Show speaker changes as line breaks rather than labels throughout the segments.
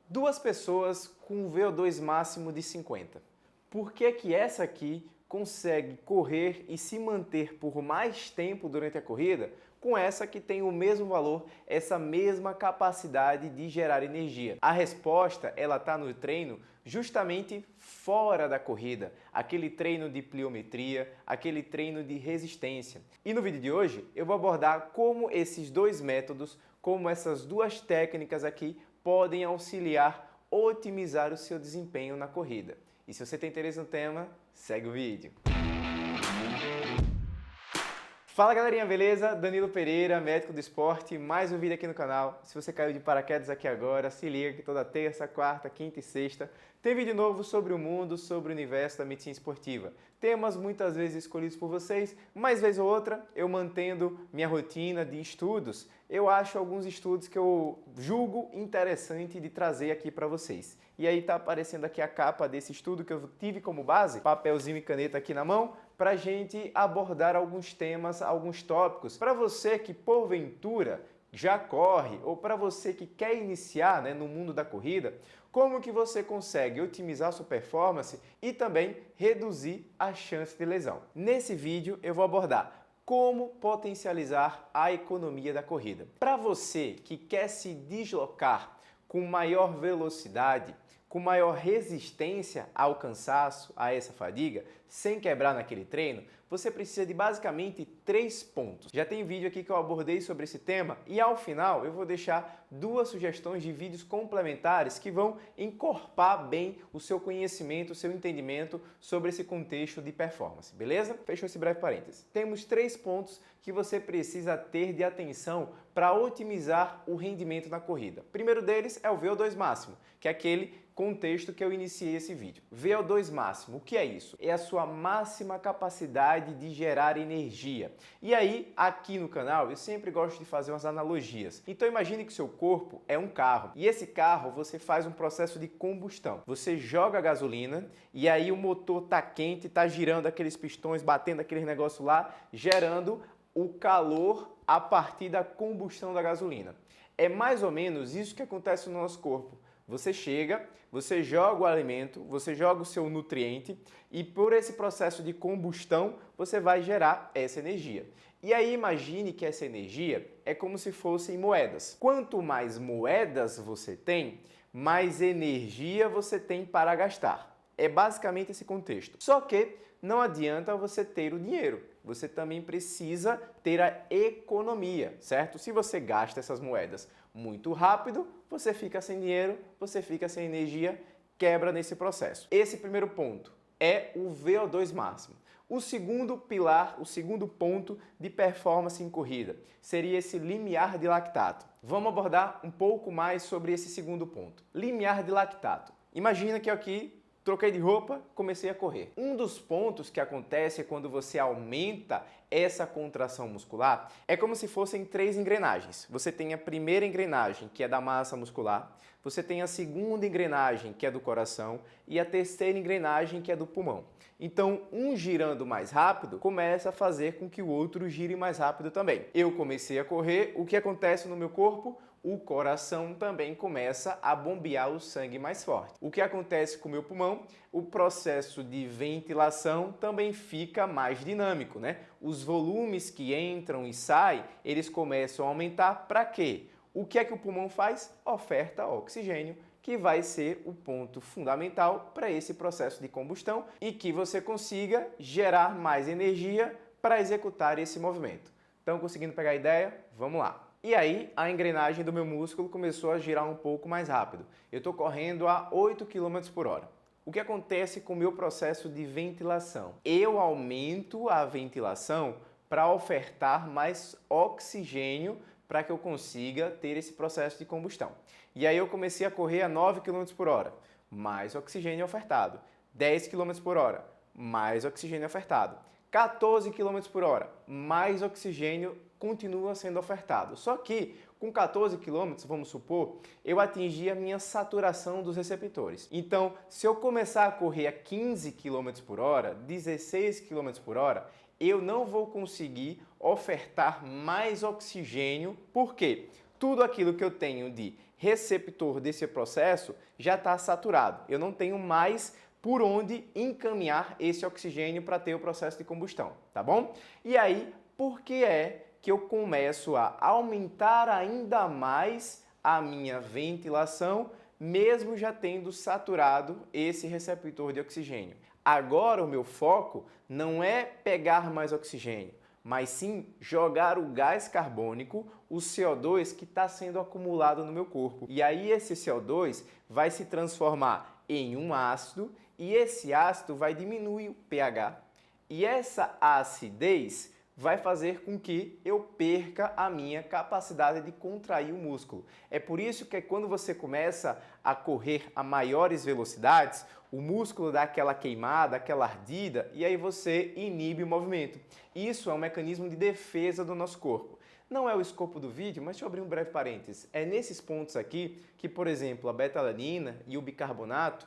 Duas pessoas com VO2 máximo de 50. Por que que essa aqui consegue correr e se manter por mais tempo durante a corrida com essa que tem o mesmo valor, essa mesma capacidade de gerar energia? A resposta ela está no treino justamente fora da corrida, aquele treino de pliometria, aquele treino de resistência. E no vídeo de hoje eu vou abordar como esses dois métodos, como essas duas técnicas aqui podem auxiliar a otimizar o seu desempenho na corrida. E se você tem interesse no tema, segue o vídeo. Fala galerinha, beleza? Danilo Pereira, médico do esporte, mais um vídeo aqui no canal. Se você caiu de paraquedas aqui agora, se liga que toda terça, quarta, quinta e sexta tem vídeo novo sobre o mundo, sobre o universo da medicina esportiva. Temas muitas vezes escolhidos por vocês, mas vez ou outra eu mantendo minha rotina de estudos, eu acho alguns estudos que eu julgo interessante de trazer aqui para vocês. E aí tá aparecendo aqui a capa desse estudo que eu tive como base, papelzinho e caneta aqui na mão, para a gente abordar alguns temas, alguns tópicos, para você que porventura já corre ou para você que quer iniciar no mundo da corrida, como que você consegue otimizar sua performance e também reduzir a chance de lesão. Nesse vídeo eu vou abordar como potencializar a economia da corrida. Para você que quer se deslocar com maior velocidade, com maior resistência ao cansaço, a essa fadiga, sem quebrar naquele treino, você precisa de basicamente 3 pontos. Já tem vídeo aqui que eu abordei sobre esse tema e ao final eu vou deixar 2 sugestões de vídeos complementares que vão encorpar bem o seu conhecimento, o seu entendimento sobre esse contexto de performance, beleza? Fechou esse breve parênteses. Temos 3 pontos que você precisa ter de atenção para otimizar o rendimento na corrida. O primeiro deles é o VO2 máximo, que é aquele contexto que eu iniciei esse vídeo. VO2 máximo, o que é isso? É a sua máxima capacidade de gerar energia. E aí, aqui no canal, eu sempre gosto de fazer umas analogias. Então imagine que seu corpo é um carro e esse carro você faz um processo de combustão. Você joga a gasolina e aí o motor tá quente, tá girando aqueles pistões, batendo aqueles negócios lá, gerando o calor a partir da combustão da gasolina. É mais ou menos isso que acontece no nosso corpo. Você chega, você joga o alimento, você joga o seu nutriente e por esse processo de combustão você vai gerar essa energia. E aí imagine que essa energia é como se fossem moedas. Quanto mais moedas você tem, mais energia você tem para gastar. É basicamente esse contexto. Só que não adianta você ter o dinheiro. Você também precisa ter a economia, certo? Se você gasta essas moedas muito rápido, você fica sem dinheiro, você fica sem energia, quebra nesse processo. Esse primeiro ponto é o VO2 máximo. O segundo pilar, o segundo ponto de performance em corrida, seria esse limiar de lactato. Vamos abordar um pouco mais sobre esse segundo ponto. Limiar de lactato. Imagina que aqui troquei de roupa, comecei a correr. Um dos pontos que acontece quando você aumenta essa contração muscular é como se fossem 3 engrenagens. Você tem a primeira engrenagem, que é da massa muscular, você tem a segunda engrenagem, que é do coração, e a terceira engrenagem, que é do pulmão. Então, um girando mais rápido começa a fazer com que o outro gire mais rápido também. Eu comecei a correr, o que acontece no meu corpo? O coração também começa a bombear o sangue mais forte. O que acontece com o meu pulmão? O processo de ventilação também fica mais dinâmico, né? Os volumes que entram e saem, eles começam a aumentar para quê? O que é que o pulmão faz? Oferta oxigênio, que vai ser o ponto fundamental para esse processo de combustão e que você consiga gerar mais energia para executar esse movimento. Estão conseguindo pegar a ideia? Vamos lá! E aí, a engrenagem do meu músculo começou a girar um pouco mais rápido. Eu estou correndo a 8 km por hora. O que acontece com o meu processo de ventilação? Eu aumento a ventilação para ofertar mais oxigênio para que eu consiga ter esse processo de combustão. E aí eu comecei a correr a 9 km por hora, mais oxigênio ofertado. 10 km por hora, mais oxigênio ofertado. 14 km por hora, mais oxigênio continua sendo ofertado. Só que com 14 km, vamos supor, eu atingi a minha saturação dos receptores. Então, se eu começar a correr a 15 km por hora, 16 km por hora, eu não vou conseguir ofertar mais oxigênio. Por quê? Tudo aquilo que eu tenho de receptor desse processo já está saturado. Eu não tenho mais por onde encaminhar esse oxigênio para ter o processo de combustão, tá bom? E aí, por que é que eu começo a aumentar ainda mais a minha ventilação, mesmo já tendo saturado esse receptor de oxigênio? Agora o meu foco não é pegar mais oxigênio, mas sim jogar o gás carbônico, o CO2 que está sendo acumulado no meu corpo. E aí esse CO2 vai se transformar em um ácido e esse ácido vai diminuir o pH. E essa acidez vai fazer com que eu perca a minha capacidade de contrair o músculo. É por isso que quando você começa a correr a maiores velocidades, o músculo dá aquela queimada, aquela ardida, e aí você inibe o movimento. Isso é um mecanismo de defesa do nosso corpo. Não é o escopo do vídeo, mas deixa eu abrir um breve parênteses. É nesses pontos aqui que, por exemplo, a beta-alanina e o bicarbonato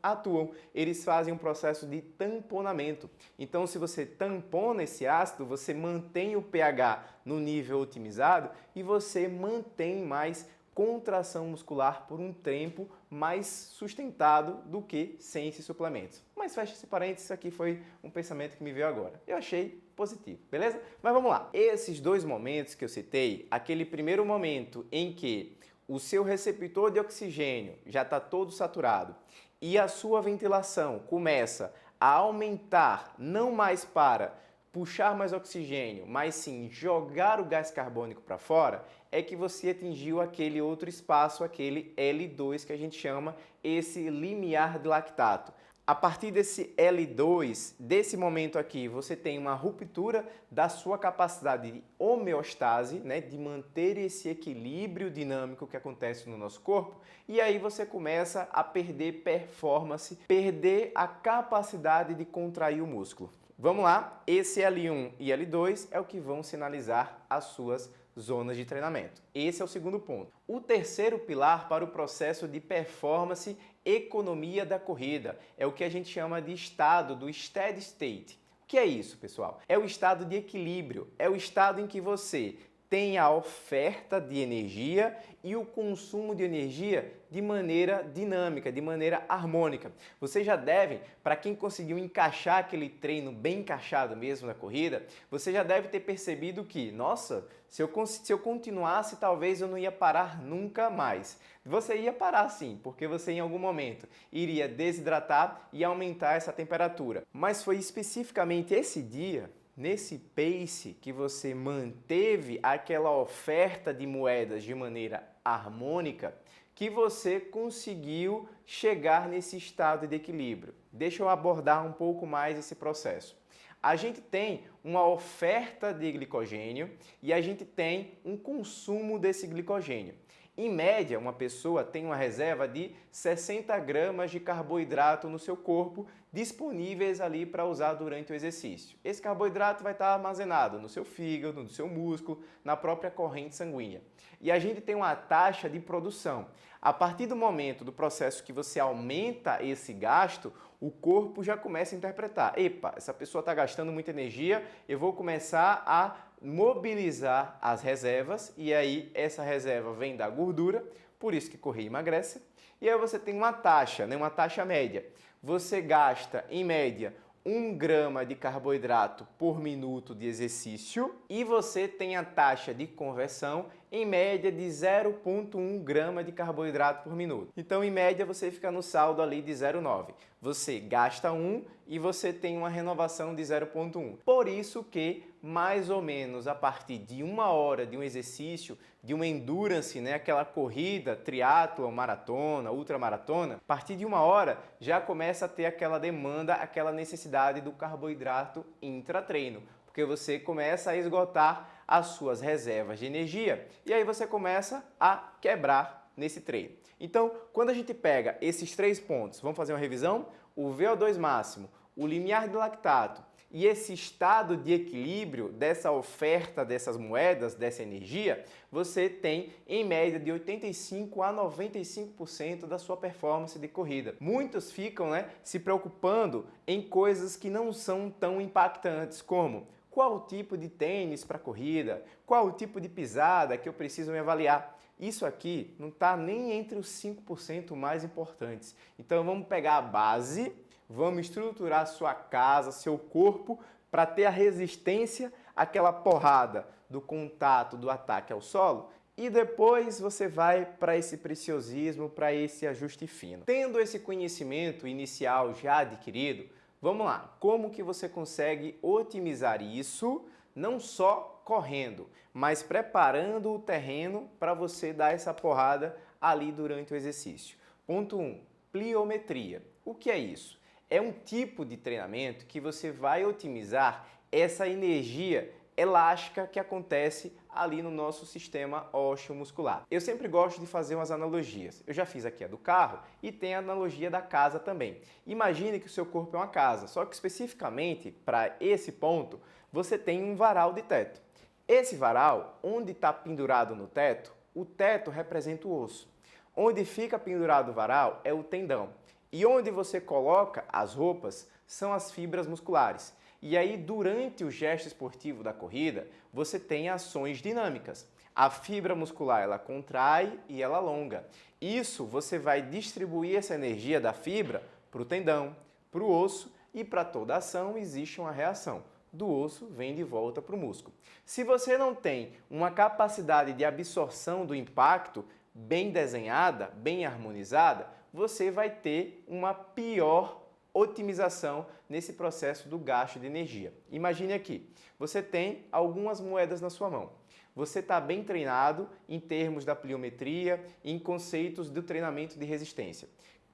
atuam. Eles fazem um processo de tamponamento. Então, se você tampona esse ácido, você mantém o pH no nível otimizado e você mantém mais contração muscular por um tempo mais sustentado do que sem esses suplementos. Mas fecha esse parênteses, isso aqui foi um pensamento que me veio agora. Eu achei positivo, beleza? Mas vamos lá. Esses dois momentos que eu citei, aquele primeiro momento em que o seu receptor de oxigênio já está todo saturado e a sua ventilação começa a aumentar, não mais para puxar mais oxigênio, mas sim jogar o gás carbônico para fora, é que você atingiu aquele outro espaço, aquele L2 que a gente chama esse limiar de lactato. A partir desse L2, desse momento aqui, você tem uma ruptura da sua capacidade de homeostase, né, de manter esse equilíbrio dinâmico que acontece no nosso corpo, e aí você começa a perder performance, perder a capacidade de contrair o músculo. Vamos lá, esse L1 e L2 é o que vão sinalizar as suas zonas de treinamento. Esse é o segundo ponto. O terceiro pilar para o processo de performance, economia da corrida, é o que a gente chama de estado do steady state. O que é isso, pessoal? É o estado de equilíbrio, é o estado em que você tem a oferta de energia e o consumo de energia de maneira dinâmica, de maneira harmônica. Vocês já devem, para quem conseguiu encaixar aquele treino bem encaixado mesmo na corrida, você já deve ter percebido que, nossa, se eu continuasse, talvez eu não ia parar nunca mais. Você ia parar sim, porque você em algum momento iria desidratar e aumentar essa temperatura. Mas foi especificamente esse dia, nesse pace que você manteve aquela oferta de moedas de maneira harmônica, que você conseguiu chegar nesse estado de equilíbrio. Deixa eu abordar um pouco mais esse processo. A gente tem uma oferta de glicogênio e a gente tem um consumo desse glicogênio. Em média, uma pessoa tem uma reserva de 60 gramas de carboidrato no seu corpo disponíveis ali para usar durante o exercício. Esse carboidrato vai estar armazenado no seu fígado, no seu músculo, na própria corrente sanguínea. E a gente tem uma taxa de produção. A partir do momento do processo que você aumenta esse gasto, o corpo já começa a interpretar. Epa, essa pessoa está gastando muita energia, eu vou começar a mobilizar as reservas e aí essa reserva vem da gordura, por isso que correr emagrece. E aí você tem uma taxa, né, uma taxa média. Você gasta, em média, 1 grama de carboidrato por minuto de exercício e você tem a taxa de conversão em média de 0,1 grama de carboidrato por minuto. Então, em média, você fica no saldo ali de 0,9. Você gasta 1 e você tem uma renovação de 0,1. Por isso que, mais ou menos, a partir de 1 hora de um exercício, de uma endurance, né, aquela corrida, triatlon, maratona, ultramaratona, a partir de 1 hora já começa a ter aquela demanda, aquela necessidade do carboidrato intratreino, porque você começa a esgotar as suas reservas de energia e aí você começa a quebrar nesse treino. Então, quando a gente pega esses 3 pontos, vamos fazer uma revisão? O VO2 máximo, o limiar de lactato e esse estado de equilíbrio dessa oferta dessas moedas, dessa energia, você tem em média de 85 a 95% da sua performance de corrida. Muitos ficam, se preocupando em coisas que não são tão impactantes como qual o tipo de tênis para corrida, qual o tipo de pisada que eu preciso me avaliar. isso aqui não está nem entre os 5% mais importantes. Então vamos pegar a base, vamos estruturar a sua casa, seu corpo, para ter a resistência àquela porrada do contato, do ataque ao solo, e depois você vai para esse preciosismo, para esse ajuste fino. Tendo esse conhecimento inicial já adquirido, vamos lá, como que você consegue otimizar isso, não só correndo, mas preparando o terreno para você dar essa porrada ali durante o exercício. Ponto 1, pliometria. O que é isso? É um tipo de treinamento que você vai otimizar essa energia elástica que acontece ali no nosso sistema ósseo-muscular. Eu sempre gosto de fazer umas analogias. Eu já fiz aqui a do carro e tem a analogia da casa também. Imagine que o seu corpo é uma casa, só que especificamente para esse ponto você tem um varal de teto. Esse varal, onde está pendurado no teto, o teto representa o osso. Onde fica pendurado o varal é o tendão. E onde você coloca as roupas são as fibras musculares. E aí, durante o gesto esportivo da corrida, você tem ações dinâmicas. A fibra muscular, ela contrai e ela alonga. Isso, você vai distribuir essa energia da fibra para o tendão, para o osso, e para toda ação existe uma reação. Do osso vem de volta para o músculo. Se você não tem uma capacidade de absorção do impacto bem desenhada, bem harmonizada, você vai ter uma pior otimização nesse processo do gasto de energia. Imagine aqui, você tem algumas moedas na sua mão. Você está bem treinado em termos da pliometria, em conceitos do treinamento de resistência.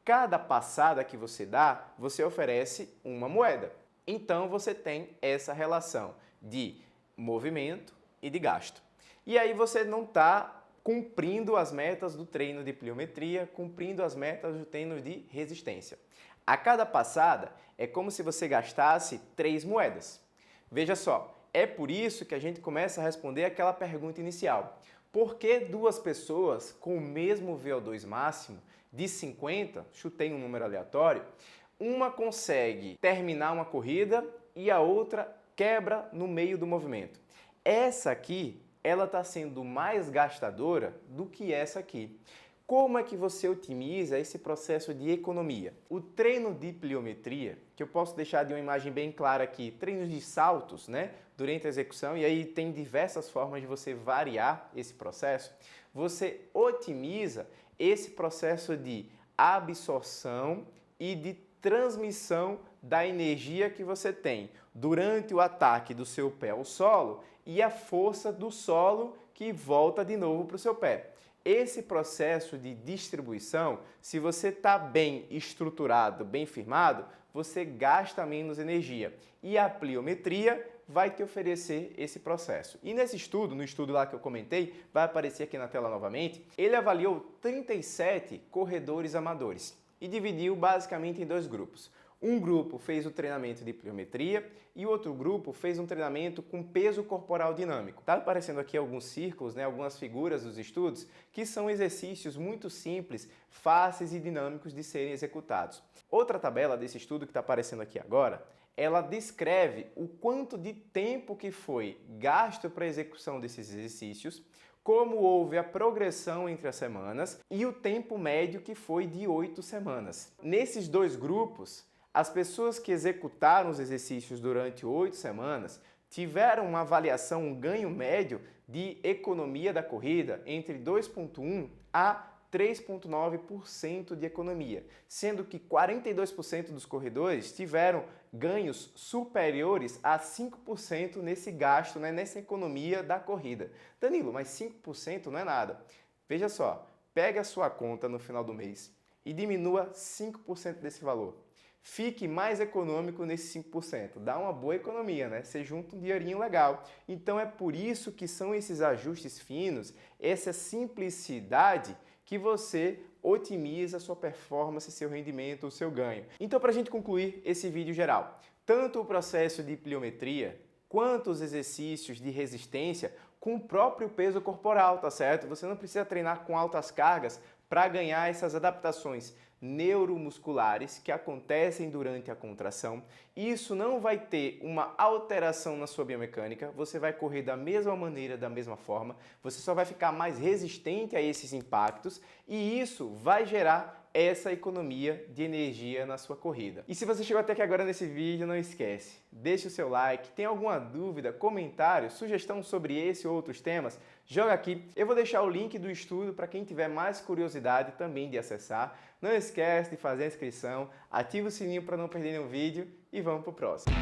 Cada passada que você dá, você oferece uma moeda. Então você tem essa relação de movimento e de gasto. E aí você não está cumprindo as metas do treino de pliometria, cumprindo as metas do treino de resistência. A cada passada é como se você gastasse 3 moedas. Veja só, é por isso que a gente começa a responder aquela pergunta inicial. Por que duas pessoas com o mesmo VO2 máximo de 50, chutei um número aleatório, uma consegue terminar uma corrida e a outra quebra no meio do movimento? Essa aqui, ela está sendo mais gastadora do que essa aqui. Como é que você otimiza esse processo de economia? O treino de pliometria, que eu posso deixar de uma imagem bem clara aqui, treinos de saltos, durante a execução, e aí tem diversas formas de você variar esse processo. Você otimiza esse processo de absorção e de transmissão da energia que você tem durante o ataque do seu pé ao solo e a força do solo que volta de novo para o seu pé. Esse processo de distribuição, se você está bem estruturado, bem firmado, você gasta menos energia. E a pliometria vai te oferecer esse processo. E nesse estudo, no estudo lá que eu comentei, vai aparecer aqui na tela novamente, ele avaliou 37 corredores amadores e dividiu basicamente em 2 grupos. Um grupo fez o treinamento de pliometria e o outro grupo fez um treinamento com peso corporal dinâmico. Está aparecendo aqui alguns círculos, algumas figuras dos estudos, que são exercícios muito simples, fáceis e dinâmicos de serem executados. Outra tabela desse estudo que está aparecendo aqui agora, ela descreve o quanto de tempo que foi gasto para a execução desses exercícios, como houve a progressão entre as semanas e o tempo médio que foi de 8 semanas. Nesses 2 grupos, as pessoas que executaram os exercícios durante 8 semanas tiveram uma avaliação, um ganho médio de economia da corrida entre 2,1% a 3,9% de economia, sendo que 42% dos corredores tiveram ganhos superiores a 5% nesse gasto, nessa economia da corrida. Danilo, mas 5% não é nada. Veja só, pegue a sua conta no final do mês e diminua 5% desse valor. Fique mais econômico nesse 5%. Dá uma boa economia, Você junta um dinheirinho legal. Então é por isso que são esses ajustes finos, essa simplicidade que você otimiza a sua performance, seu rendimento, o seu ganho. Então, para a gente concluir esse vídeo geral, tanto o processo de pliometria quanto os exercícios de resistência com o próprio peso corporal, tá certo? Você não precisa treinar com altas cargas para ganhar essas adaptações neuromusculares que acontecem durante a contração. Isso não vai ter uma alteração na sua biomecânica, você vai correr da mesma maneira, da mesma forma, você só vai ficar mais resistente a esses impactos e isso vai gerar essa economia de energia na sua corrida. E se você chegou até aqui agora nesse vídeo, não esquece, deixe o seu like, tem alguma dúvida, comentário, sugestão sobre esse ou outros temas, joga aqui. Eu vou deixar o link do estudo para quem tiver mais curiosidade também de acessar. Não esquece de fazer a inscrição, ativa o sininho para não perder nenhum vídeo e vamos para o próximo.